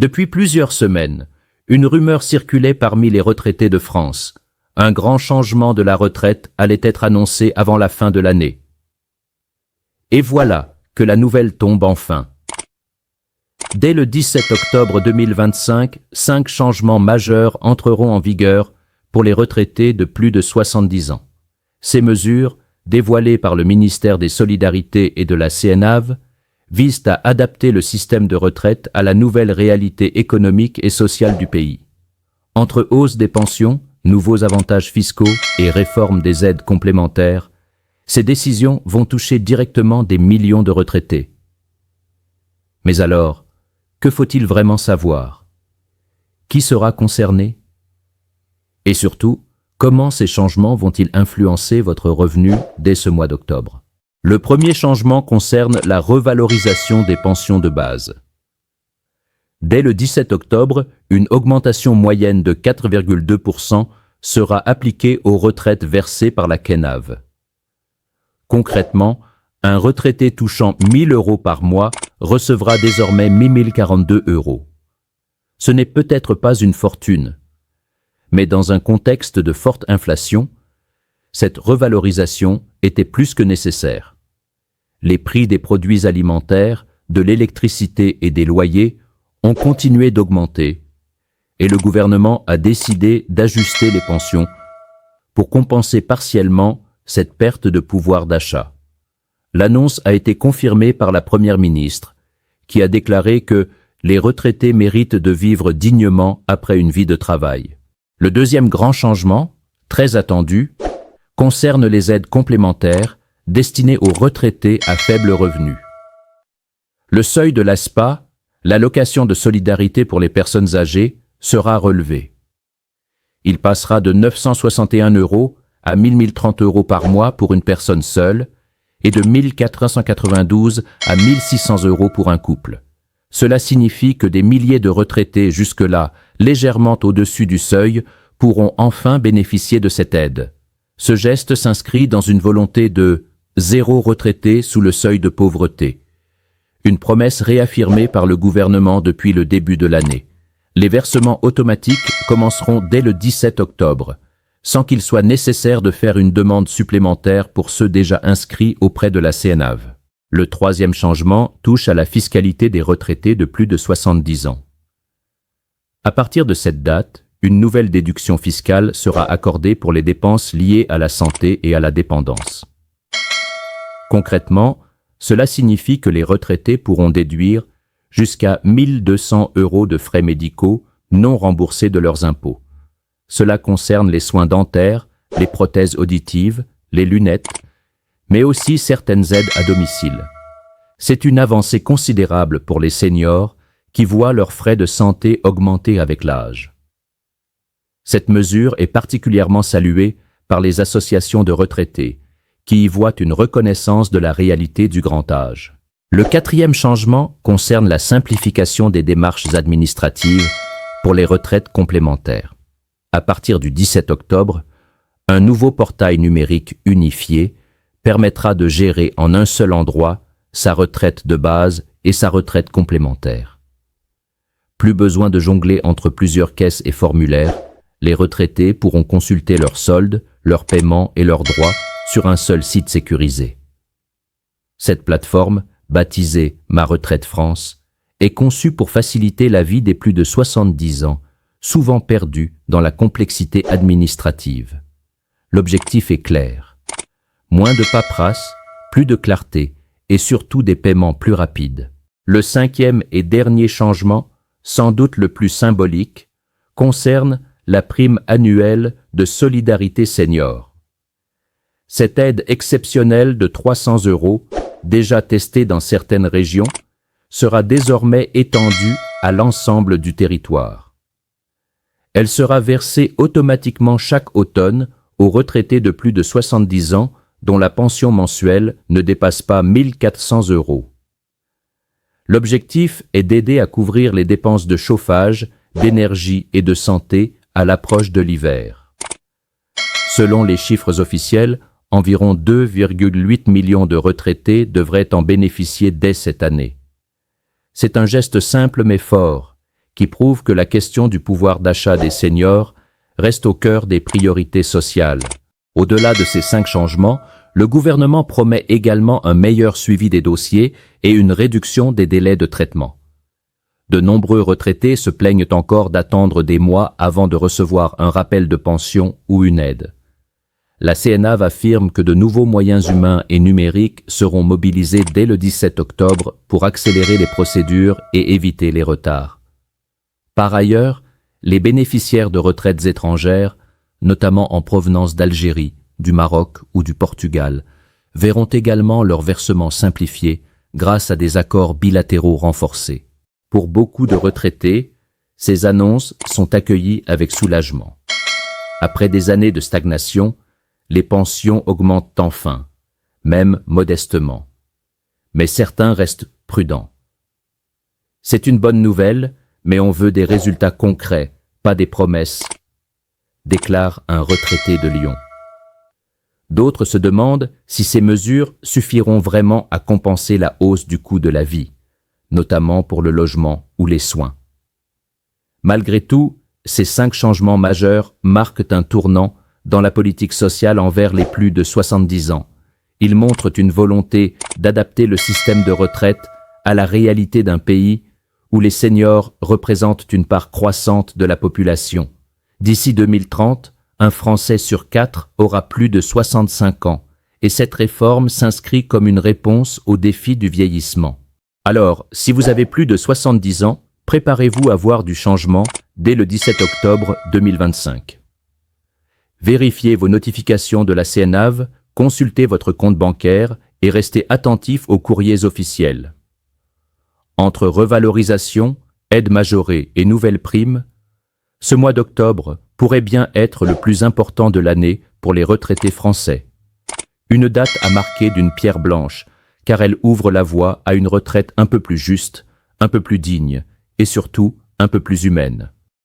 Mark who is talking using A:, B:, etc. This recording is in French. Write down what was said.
A: Depuis plusieurs semaines, une rumeur circulait parmi les retraités de France. Un grand changement de la retraite allait être annoncé avant la fin de l'année. Et voilà que la nouvelle tombe enfin. Dès le 17 octobre 2025, 5 changements majeurs entreront en vigueur pour les retraités de plus de 70 ans. Ces mesures, dévoilées par le ministère des Solidarités et de la CNAV, visent à adapter le système de retraite à la nouvelle réalité économique et sociale du pays. Entre hausse des pensions, nouveaux avantages fiscaux et réforme des aides complémentaires, ces décisions vont toucher directement des millions de retraités. Mais alors, que faut-il vraiment savoir? Qui sera concerné? Et surtout, comment ces changements vont-ils influencer votre revenu dès ce mois d'octobre? Le premier changement concerne la revalorisation des pensions de base. Dès le 17 octobre, une augmentation moyenne de 4,2% sera appliquée aux retraites versées par la CNAV. Concrètement, un retraité touchant 1 000 € par mois recevra désormais 1 042 €. Ce n'est peut-être pas une fortune, mais dans un contexte de forte inflation, cette revalorisation était plus que nécessaire. Les prix des produits alimentaires, de l'électricité et des loyers ont continué d'augmenter et le gouvernement a décidé d'ajuster les pensions pour compenser partiellement cette perte de pouvoir d'achat. L'annonce a été confirmée par la Première ministre, qui a déclaré que les retraités méritent de vivre dignement après une vie de travail. Le deuxième grand changement, très attendu, concerne les aides complémentaires destinées aux retraités à faible revenu. Le seuil de l'ASPA, l'allocation de solidarité pour les personnes âgées, sera relevé. Il passera de 961 € à 1 030 € par mois pour une personne seule et de 1 492 à 1 600 € pour un couple. Cela signifie que des milliers de retraités jusque-là légèrement au-dessus du seuil pourront enfin bénéficier de cette aide. Ce geste s'inscrit dans une volonté de zéro retraité sous le seuil de pauvreté, une promesse réaffirmée par le gouvernement depuis le début de l'année. Les versements automatiques commenceront dès le 17 octobre, sans qu'il soit nécessaire de faire une demande supplémentaire pour ceux déjà inscrits auprès de la CNAV. Le troisième changement touche à la fiscalité des retraités de plus de 70 ans. À partir de cette date, une nouvelle déduction fiscale sera accordée pour les dépenses liées à la santé et à la dépendance. Concrètement, cela signifie que les retraités pourront déduire jusqu'à 1 200 € de frais médicaux non remboursés de leurs impôts. Cela concerne les soins dentaires, les prothèses auditives, les lunettes, mais aussi certaines aides à domicile. C'est une avancée considérable pour les seniors qui voient leurs frais de santé augmenter avec l'âge. Cette mesure est particulièrement saluée par les associations de retraités, qui y voient une reconnaissance de la réalité du grand âge. Le quatrième changement concerne la simplification des démarches administratives pour les retraites complémentaires. À partir du 17 octobre, un nouveau portail numérique unifié permettra de gérer en un seul endroit sa retraite de base et sa retraite complémentaire. Plus besoin de jongler entre plusieurs caisses et formulaires, les retraités pourront consulter leurs soldes, leurs paiements et leurs droits sur un seul site sécurisé. Cette plateforme, baptisée Ma Retraite France, est conçue pour faciliter la vie des plus de 70 ans, souvent perdus dans la complexité administrative. L'objectif est clair. Moins de paperasse, plus de clarté et surtout des paiements plus rapides. Le cinquième et dernier changement, sans doute le plus symbolique, concerne la prime annuelle de solidarité senior. Cette aide exceptionnelle de 300 €, déjà testée dans certaines régions, sera désormais étendue à l'ensemble du territoire. Elle sera versée automatiquement chaque automne aux retraités de plus de 70 ans dont la pension mensuelle ne dépasse pas 1 400 €. L'objectif est d'aider à couvrir les dépenses de chauffage, d'énergie et de santé à l'approche de l'hiver. Selon les chiffres officiels, environ 2,8 millions de retraités devraient en bénéficier dès cette année. C'est un geste simple mais fort, qui prouve que la question du pouvoir d'achat des seniors reste au cœur des priorités sociales. Au-delà de ces 5 changements, le gouvernement promet également un meilleur suivi des dossiers et une réduction des délais de traitement. De nombreux retraités se plaignent encore d'attendre des mois avant de recevoir un rappel de pension ou une aide. La CNAV affirme que de nouveaux moyens humains et numériques seront mobilisés dès le 17 octobre pour accélérer les procédures et éviter les retards. Par ailleurs, les bénéficiaires de retraites étrangères, notamment en provenance d'Algérie, du Maroc ou du Portugal, verront également leur versement simplifié grâce à des accords bilatéraux renforcés. Pour beaucoup de retraités, ces annonces sont accueillies avec soulagement. Après des années de stagnation, les pensions augmentent enfin, même modestement. Mais certains restent prudents. C'est une bonne nouvelle, mais on veut des résultats concrets, pas des promesses, déclare un retraité de Lyon. D'autres se demandent si ces mesures suffiront vraiment à compenser la hausse du coût de la vie, notamment pour le logement ou les soins. Malgré tout, ces 5 changements majeurs marquent un tournant dans la politique sociale envers les plus de 70 ans. Ils montrent une volonté d'adapter le système de retraite à la réalité d'un pays où les seniors représentent une part croissante de la population. D'ici 2030, un Français sur 4 aura plus de 65 ans, et cette réforme s'inscrit comme une réponse au défi du vieillissement. Alors, si vous avez plus de 70 ans, préparez-vous à voir du changement dès le 17 octobre 2025. Vérifiez vos notifications de la CNAV, consultez votre compte bancaire et restez attentif aux courriers officiels. Entre revalorisation, aide majorée et nouvelles primes, ce mois d'octobre pourrait bien être le plus important de l'année pour les retraités français. Une date à marquer d'une pierre blanche, car elle ouvre la voie à une retraite un peu plus juste, un peu plus digne et surtout un peu plus humaine.